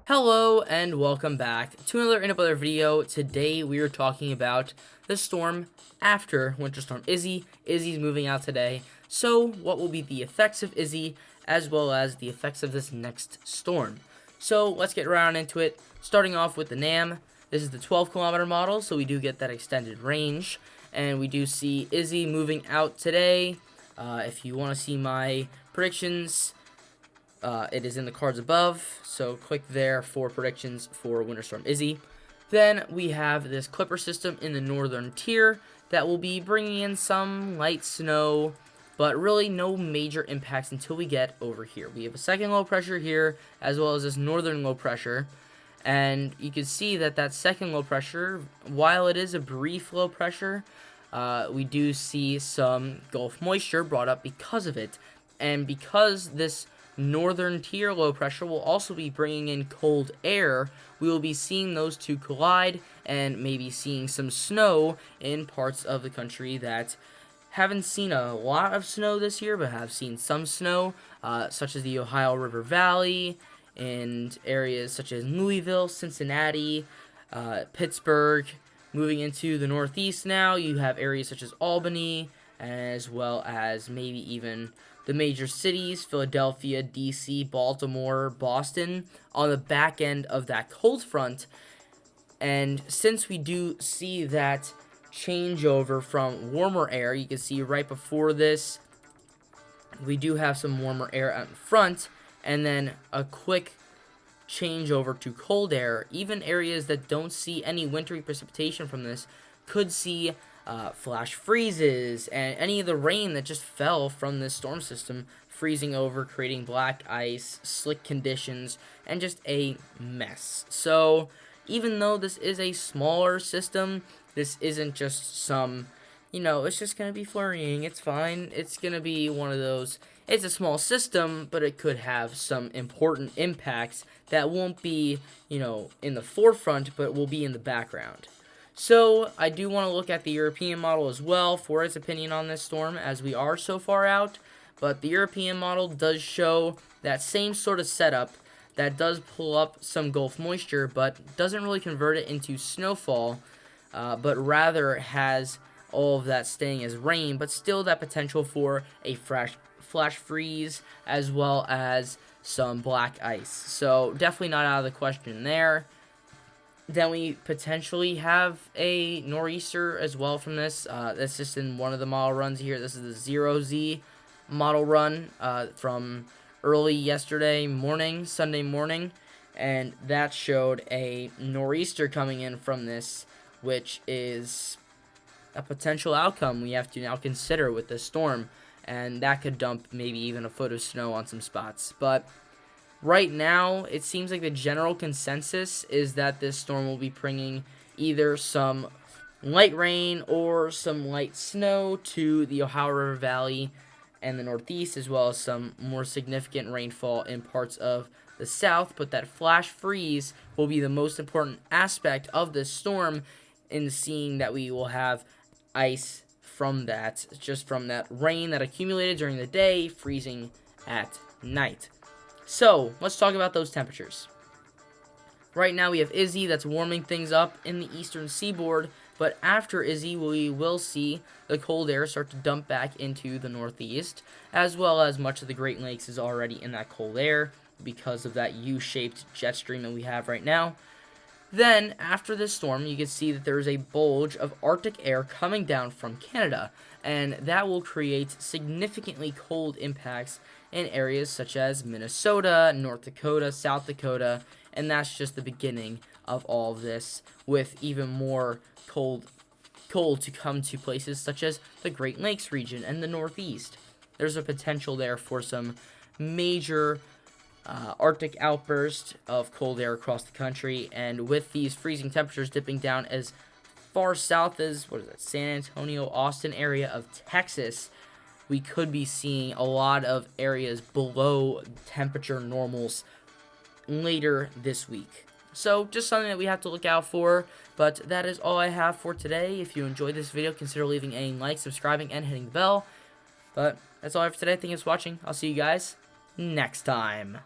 Hello and welcome back to another video. Today we are talking about the storm after Winter Storm Izzy. Izzy's moving out today. So what will be the effects of Izzy as well as the effects of this next storm? So let's get right on into it. Starting off with the NAM. This is the 12-kilometer model, so we do get that extended range. And we do see Izzy moving out today. If you want to see my predictions, it is in the cards above, so click there for predictions for Winter Storm Izzy. Then we have this Clipper system in the northern tier that will be bringing in some light snow, but really no major impacts until we get over here. We have a second low pressure here, as well as this northern low pressure. And you can see that that second low pressure, while it is a brief low pressure, we do see some Gulf moisture brought up because of it. And because this northern tier low pressure will also be bringing in cold air, we will be seeing those two collide and maybe seeing some snow in parts of the country that haven't seen a lot of snow this year but have seen some snow, such as the Ohio River Valley and areas such as Louisville, Cincinnati, Pittsburgh. Moving into the northeast now, you have areas such as Albany, as well as maybe even the major cities, Philadelphia, D.C., Baltimore, Boston, on the back end of that cold front. And since we do see that changeover from warmer air, you can see right before this, we do have some warmer air out in front, and then a quick changeover to cold air. Even areas that don't see any wintry precipitation from this could see flash freezes and any of the rain that just fell from this storm system freezing over, creating black ice, slick conditions, and just a mess. So even though this is a smaller system, this isn't just some, it's just going to be flurrying. It's fine. It's going to be one of those, it's a small system, but it could have some important impacts that won't be, in the forefront, but will be in the background. So I do want to look at the European model as well for its opinion on this storm, as we are so far out. But the European model does show that same sort of setup that does pull up some Gulf moisture, but doesn't really convert it into snowfall, but rather has all of that staying as rain, but still that potential for a flash freeze as well as some black ice. So definitely not out of the question there. Then we potentially have a nor'easter as well from this. That's just in one of the model runs here. This is the 0Z model run from early yesterday morning, Sunday morning. And that showed a nor'easter coming in from this, which is a potential outcome we have to now consider with this storm. And that could dump maybe even a foot of snow on some spots. But right now, it seems like the general consensus is that this storm will be bringing either some light rain or some light snow to the Ohio River Valley and the Northeast, as well as some more significant rainfall in parts of the South. But that flash freeze will be the most important aspect of this storm, in seeing that we will have ice from that, just from that rain that accumulated during the day, freezing at night. So, let's talk about those temperatures. Right now we have Izzy that's warming things up in the eastern seaboard, but after Izzy we will see the cold air start to dump back into the northeast, as well as much of the Great Lakes is already in that cold air because of that U-shaped jet stream that we have right now. Then, after this storm, you can see that there is a bulge of Arctic air coming down from Canada, and that will create significantly cold impacts in areas such as Minnesota, North Dakota, South Dakota, and that's just the beginning of all of this, with even more cold to come to places such as the Great Lakes region and the Northeast. There's a potential there for some major Arctic outburst of cold air across the country, and with these freezing temperatures dipping down as far south as, San Antonio, Austin area of Texas, we could be seeing a lot of areas below temperature normals later this week. So just something that we have to look out for, but that is all I have for today. If you enjoyed this video, consider leaving a like, subscribing, and hitting the bell. But that's all I have for today. Thank you for watching. I'll see you guys next time.